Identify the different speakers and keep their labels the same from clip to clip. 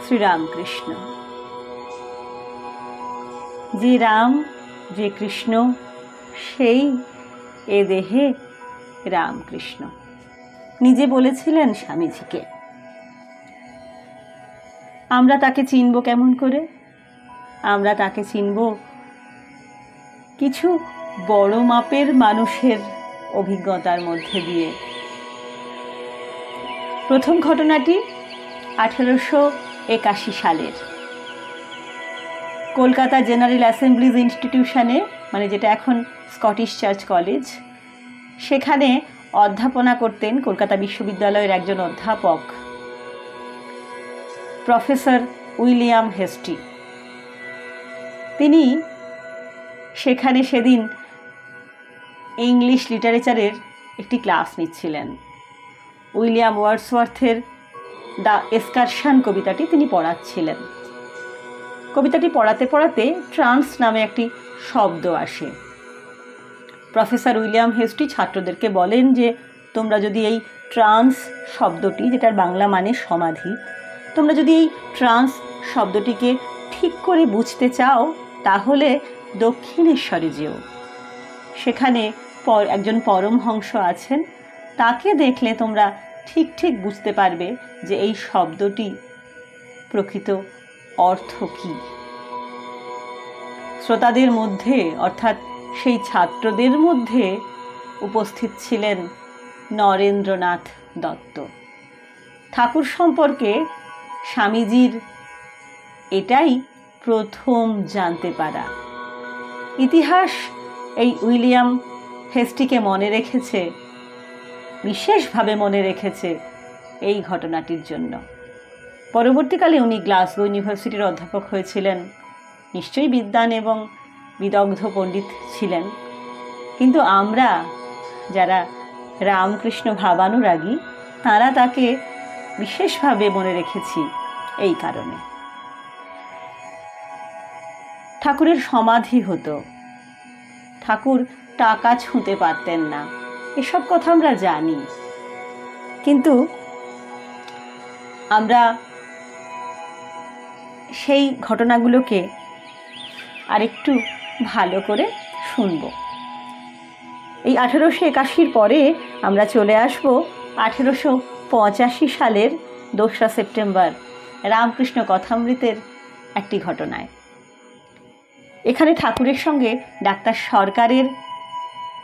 Speaker 1: শ্রীরামকৃষ্ণ। যে রাম, যে কৃষ্ণ, সেই এ দেহে রামকৃষ্ণ নিজে বলেছিলেন স্বামীজিকে। আমরা তাকে চিনব কেমন করে? আমরা তাকে চিনব কিছু বড় মাপের মানুষের অভিজ্ঞতার মধ্যে দিয়ে। প্রথম ঘটনাটি 1881 সালের কলকাতা জেনারেল অ্যাসেম্বলিজ ইনস্টিটিউশনে, মানে যেটা এখন স্কটিশ চার্চ কলেজ, সেখানে অধ্যাপনা করতেন কলকাতা বিশ্ববিদ্যালয়ের একজন অধ্যাপক প্রফেসর উইলিয়াম হেস্টি। তিনি সেখানে সেদিন ইংলিশ লিটারেচারের একটি ক্লাস নিচ্ছিলেন। উইলিয়াম ওয়ার্ডসওয়ার্থের দ্য এক্সকারশন কবিতাটি তিনি পড়াচ্ছিলেন। কবিতাটি পড়াতে পড়াতে ট্রান্স নামে একটি শব্দ আসে। প্রফেসর উইলিয়াম হেস্টি ছাত্রদেরকে বলেন যে তোমরা যদি এই ট্রান্স শব্দটি, যেটার বাংলা মানে সমাধি, তোমরা যদি এই ট্রান্স শব্দটিকে ঠিক করে বুঝতে চাও তাহলে দক্ষিণেশ্বরে যেও। সেখানে একজন পরমহংস আছেন, তাকে দেখলে তোমরা ঠিক ঠিক বুঝতে পারবে যে এই শব্দটি প্রকৃত অর্থ কী। শ্রোতাদের মধ্যে, অর্থাৎ সেই ছাত্রদের মধ্যে উপস্থিত ছিলেন নরেন্দ্রনাথ দত্ত। ঠাকুর সম্পর্কে স্বামীজির এটাই প্রথম জানতে পারা। ইতিহাস এই উইলিয়াম হেস্টিকে মনে রেখেছে, বিশেষভাবে মনে রেখেছে এই ঘটনাটির জন্য। পরবর্তীকালে উনি গ্লাসগো ইউনিভার্সিটির অধ্যাপক হয়েছিলেন, নিশ্চয়ই বিদ্বান এবং বিদগ্ধ পণ্ডিত ছিলেন। কিন্তু আমরা যারা রামকৃষ্ণ ভাবানুরাগী, তারা তাকে বিশেষভাবে মনে রেখেছি এই কারণে। ঠাকুরের সমাধি হতো, ঠাকুর টাকা ছুঁতে পারতেন না, এসব কথা আমরা জানি। কিন্তু আমরা সেই ঘটনাগুলোকে আরেকটু ভালো করে শুনব। এই 1881 পরে আমরা চলে আসব 1885 সালের 2রা সেপ্টেম্বর রামকৃষ্ণ কথামৃতের একটি ঘটনায়। এখানে ঠাকুরের সঙ্গে ডাক্তার সরকারের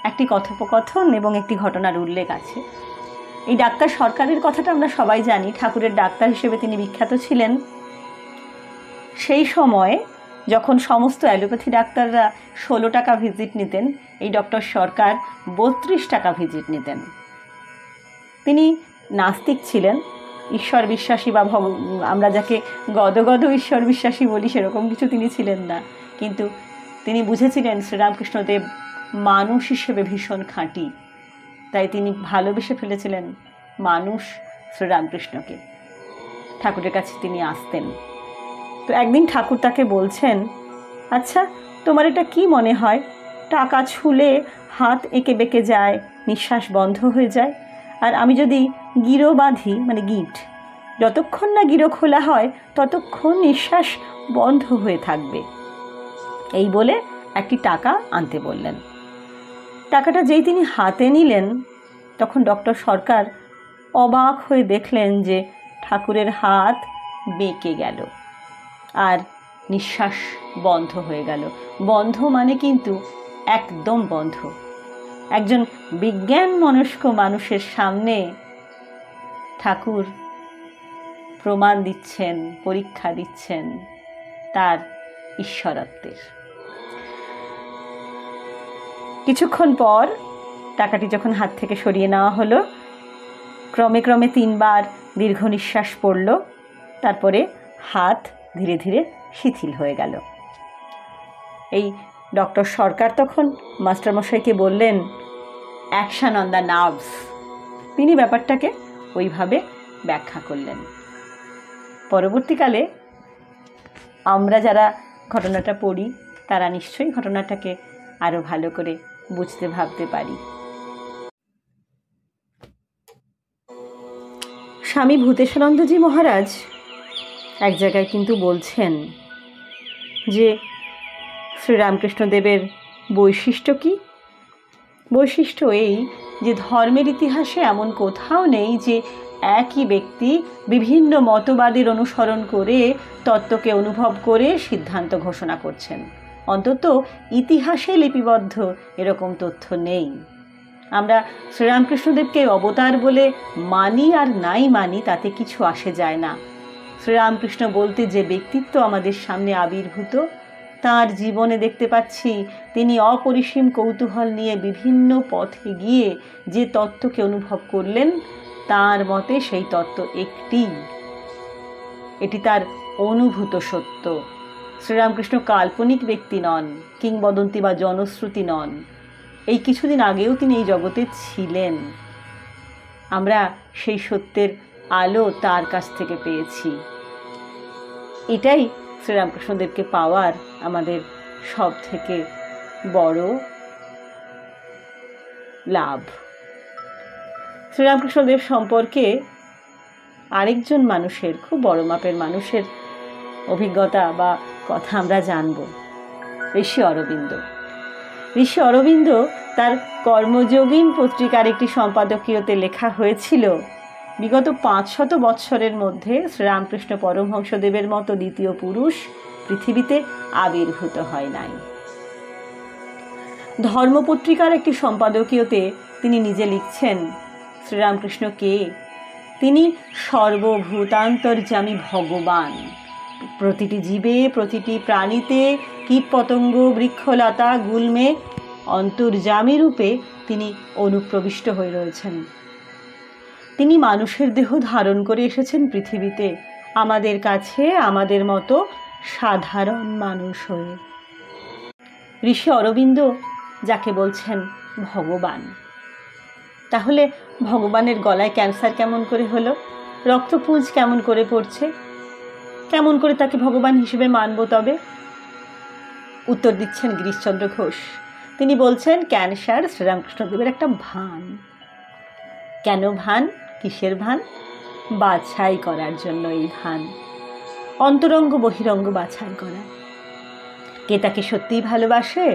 Speaker 1: একটি কথোপকথন এবং একটি ঘটনার উল্লেখ আছে। এই ডাক্তার সরকারের কথাটা আমরা সবাই জানি, ঠাকুরের ডাক্তার হিসেবে তিনি বিখ্যাত ছিলেন। সেই সময় যখন সমস্ত অ্যালোপ্যাথি ডাক্তাররা 16 টাকা ভিজিট নিতেন, এই ডক্টর সরকার 32 টাকা ভিজিট নিতেন। তিনি নাস্তিক ছিলেন, ঈশ্বর বিশ্বাসী বা আমরা যাকে গদগদ ঈশ্বর বিশ্বাসী বলি সেরকম কিছু তিনি ছিলেন না। কিন্তু তিনি বুঝেছিলেন শ্রীরামকৃষ্ণদেব মানুষ হিসেবে ভীষণ খাঁটি, তাই তিনি ভালোবেসে ফেলেছিলেন মানুষ শ্রীরামকৃষ্ণকে। ঠাকুরের কাছে তিনি আসতেন। তো একদিন ঠাকুর তাকে বলছেন, আচ্ছা তোমার এটা কি মনে হয়, টাকা ছুলে হাত এঁকে বেঁকে যায়, নিঃশ্বাস বন্ধ হয়ে যায়, আর আমি যদি গিরো বাঁধি, মানে গিট, যতক্ষণ না গিরো খোলা হয় ততক্ষণ নিঃশ্বাস বন্ধ হয়ে থাকবে। এই বলে একটি টাকা আনতে বললেন। টাকাটা যেই তিনি হাতে নিলেন তখন ডক্টর সরকার অবাক হয়ে দেখলেন যে ঠাকুরের হাত বেঁকে গেল আর নিঃশ্বাস বন্ধ হয়ে গেল। বন্ধ মানে কিন্তু একদম বন্ধ। একজন বিজ্ঞান মনস্ক মানুষের সামনে ঠাকুর প্রমাণ দিচ্ছেন, পরীক্ষা দিচ্ছেন তার ঈশ্বরত্বের। কিছুক্ষণ পর টাকাটি যখন হাত থেকে সরিয়ে নেওয়া হলো, ক্রমে ক্রমে 3 বার দীর্ঘ নিঃশ্বাস পড়ল, তারপরে হাত ধীরে ধীরে শিথিল হয়ে গেল। এই ডক্টর সরকার তখন মাস্টারমশাইকে বললেন, অ্যাকশন অন দ্য নার্ভস। তিনি ব্যাপারটাকে ওইভাবে ব্যাখ্যা করলেন। পরবর্তীকালে আমরা যারা ঘটনাটা পড়ি তারা নিশ্চয়ই ঘটনাটাকে আরও ভালো করে বুঝতে ভাবতে পারি। স্বামী ভূতেশানন্দজি মহারাজ এক জায়গায় কিন্তু বলছেন যে শ্রীরামকৃষ্ণদেবের বৈশিষ্ট্য কি? বৈশিষ্ট্য এই যে ধর্মের ইতিহাসে এমন কোথাও নেই যে একই ব্যক্তি বিভিন্ন মতবাদের অনুসরণ করে তত্ত্বকে অনুভব করে সিদ্ধান্ত ঘোষণা করছেন। অন্তত ইতিহাসে লিপিবদ্ধ এরকম তথ্য নেই। আমরা শ্রীরামকৃষ্ণদেবকে অবতার বলে মানি আর নাই মানি তাতে কিছু আসে যায় না। শ্রীরামকৃষ্ণ বলতে যে ব্যক্তিত্ব আমাদের সামনে আবির্ভূত, তাঁর জীবনে দেখতে পাচ্ছি তিনি অপরিসীম কৌতূহল নিয়ে বিভিন্ন পথে গিয়ে যে তত্ত্বকে অনুভব করলেন, তাঁর মতে সেই তত্ত্ব একটি, এটি তার অনুভূত সত্য। শ্রীরামকৃষ্ণ কাল্পনিক ব্যক্তি নন, কিংবদন্তি বা জনশ্রুতি নন। এই কিছুদিন আগেও তিনি এই জগতে ছিলেন। আমরা সেই সত্যের আলো তার কাছ থেকে পেয়েছি। এটাই শ্রীরামকৃষ্ণদেবকে পাওয়ার আমাদের সব থেকে বড় লাভ। শ্রীরামকৃষ্ণদেব সম্পর্কে আরেকজন মানুষের, খুব বড় মাপের মানুষের অভিজ্ঞতা বা কথা আমরা জানব। ঋষি অরবিন্দ। ঋষি অরবিন্দ তার কর্মযোগিন পত্রিকার একটি সম্পাদকীয়তে লেখা হয়েছিল, বিগত 500 বৎসরের মধ্যে শ্রীরামকৃষ্ণ পরমহংসদেবের মতো দ্বিতীয় পুরুষ পৃথিবীতে আবির্ভূত হয় নাই। ধর্মপত্রিকার একটি সম্পাদকীয়তে তিনি নিজে লিখছেন, শ্রীরামকৃষ্ণ কে? তিনি সর্বভূতান্তর্যামী ভগবান। প্রতিটি জীবে, প্রতিটি প্রাণীতে, কীটপতঙ্গ, বৃক্ষলতা, গুল্মে অন্তর্যামী রূপে তিনি অনুপ্রবিষ্ট হয়ে রয়েছেন। তিনি মানুষের দেহ ধারণ করে এসেছেন পৃথিবীতে, আমাদের কাছে আমাদের মতো সাধারণ মানুষ হয়ে। ঋষি অরবিন্দ যাকে বলছেন ভগবান, তাহলে ভগবানের গলায় ক্যান্সার কেমন করে হলো? রক্তপুঞ্জ কেমন করে পড়ছে? কেমন করে তাকে ভগবান হিসেবে মানব তবে? উত্তর দিচ্ছেন গিরিশচন্দ্র ঘোষ। তিনি বলছেন ক্যান্সার শ্রীরামকৃষ্ণদেবের একটা ভান। কেন ভান? কিসের ভান? বাছাই করার জন্য এই ভান। অন্তরঙ্গ বহিরঙ্গ বাছাই করা। কে তাকে সত্যিই ভালোবাসে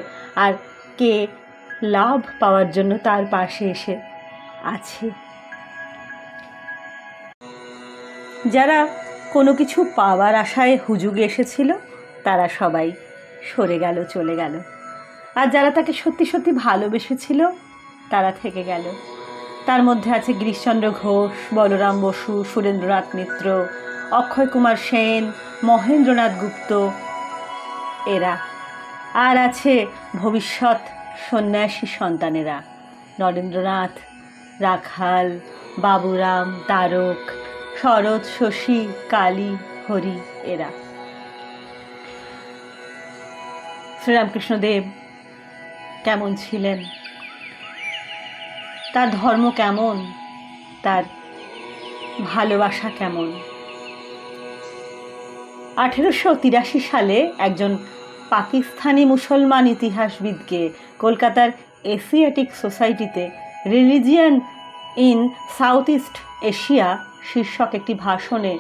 Speaker 1: আর কে লাভ পাওয়ার জন্য তার পাশে এসে আছে। যারা কোনো কিছু পাওয়ার আশায় হুজুগে এসেছিল তারা সবাই সরে গেল, চলে গেল। আর যারা তাকে সত্যি সত্যি ভালোবেসেছিল তারা থেকে গেল। তার মধ্যে আছে গিরিশচন্দ্র ঘোষ, বলরাম বসু, সুরেন্দ্রনাথ মিত্র, অক্ষয় কুমার সেন, মহেন্দ্রনাথ গুপ্ত এরা। আর আছে ভবিষ্যৎ সন্ন্যাসী সন্তানেরা, নরেন্দ্রনাথ, রাখাল, বাবুরাম, তারক, শরৎ, শশী, কালী, হরি এরা। শ্রীরামকৃষ্ণদেব কেমন ছিলেন? তার ধর্ম কেমন? তার ভালোবাসা কেমন? 1883 সালে একজন পাকিস্তানি মুসলমান ইতিহাসবিদকে কলকাতার এশিয়াটিক সোসাইটিতে religion in south east Asia শীর্ষক একটি ভাষণে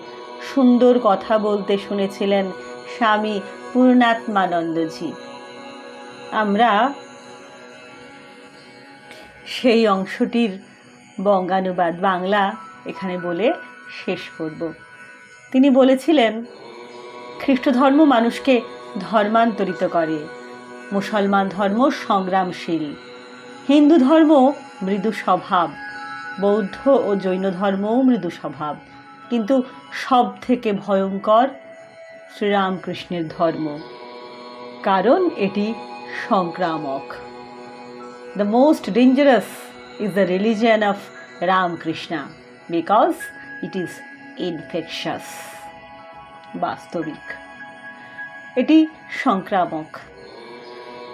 Speaker 1: সুন্দর কথা বলতে শুনেছিলেন স্বামী পূর্ণাত্মানন্দজি। আমরা সেই অংশটির বঙ্গানুবাদ বাংলা এখানে বলে শেষ করব। তিনি বলেছিলেন, খ্রিস্ট ধর্ম মানুষকে ধর্মান্তরিত করে, মুসলমান ধর্ম সংগ্রামশীল, হিন্দু ধর্ম মৃদু স্বভাব, বৌদ্ধ ও জৈন ধর্মও মৃদু স্বভাব, কিন্তু সব থেকে ভয়ঙ্কর শ্রীরামকৃষ্ণের ধর্ম, কারণ এটি সংক্রামক। The most dangerous is the religion of Ramakrishna because it is infectious. বাস্তবিক এটি সংক্রামক।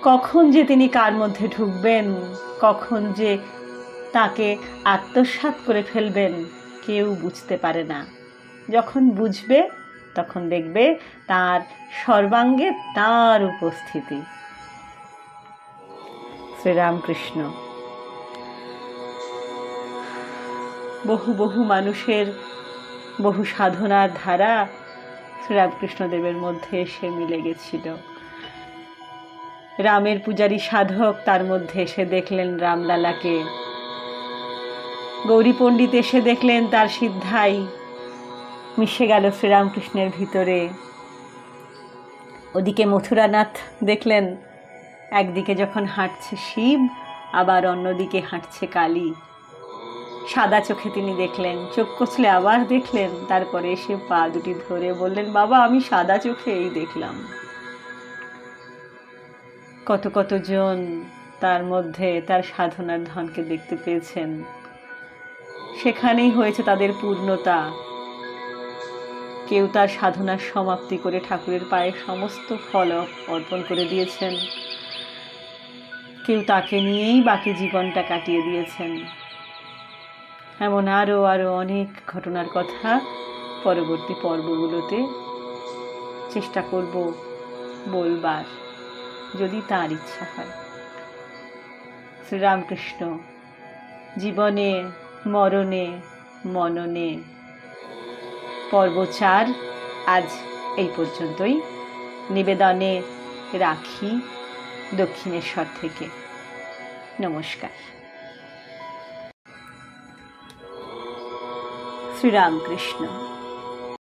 Speaker 1: কখন যে তিনি কার মধ্যে ঢুকবেন, কখন যে তাকে আত্মসাৎ করে ফেলবেন কেউ বুঝতে পারে না। যখন বুঝবে তখন দেখবে তার সর্বাঙ্গে তার উপস্থিতি। শ্রীরামকৃষ্ণ বহু বহু মানুষের বহু সাধনার ধারা শ্রীরামকৃষ্ণদেবের মধ্যে এসে মিলে গেছিল। রামের পূজারী সাধক তার মধ্যে এসে দেখলেন রামলালাকে, গৌরী পণ্ডিত এসে দেখলেন তার সিদ্ধাই মিশে গেল শ্রীরামকৃষ্ণের ভিতরে। ওদিকে মথুরানাথ দেখলেন একদিকে যখন হাঁটছে শিব, আবার অন্যদিকে হাঁটছে কালী। সাদা চোখে তিনি দেখলেন, চোখ কচলে আবার দেখলেন, তারপরে এসে পা দুটি ধরে বললেন, বাবা আমি সাদা চোখে এই দেখলাম। কত কতজন তার মধ্যে তার সাধনার ধনকে দেখতে পেয়েছেন। সেখানেই হয়েছে তাদের পূর্ণতা। কেউ তার সাধনার সমাপ্তি করে ঠাকুরের পায়ে সমস্ত ফল অর্পণ করে দিয়েছেন, কেউ তাকে নিয়েই বাকি জীবনটা কাটিয়ে দিয়েছেন। এমন আরও আরও অনেক ঘটনার কথা পরবর্তী পর্বগুলোতে চেষ্টা করব বলবার, যদি তার ইচ্ছা হয়। শ্রীরামকৃষ্ণ জীবনে মরণে মননে পর্ব 4 আজ এই পর্যন্তই। নিবেদনে রাখি দক্ষিণেশ্বর থেকে। নমস্কার। শ্রীরামকৃষ্ণ।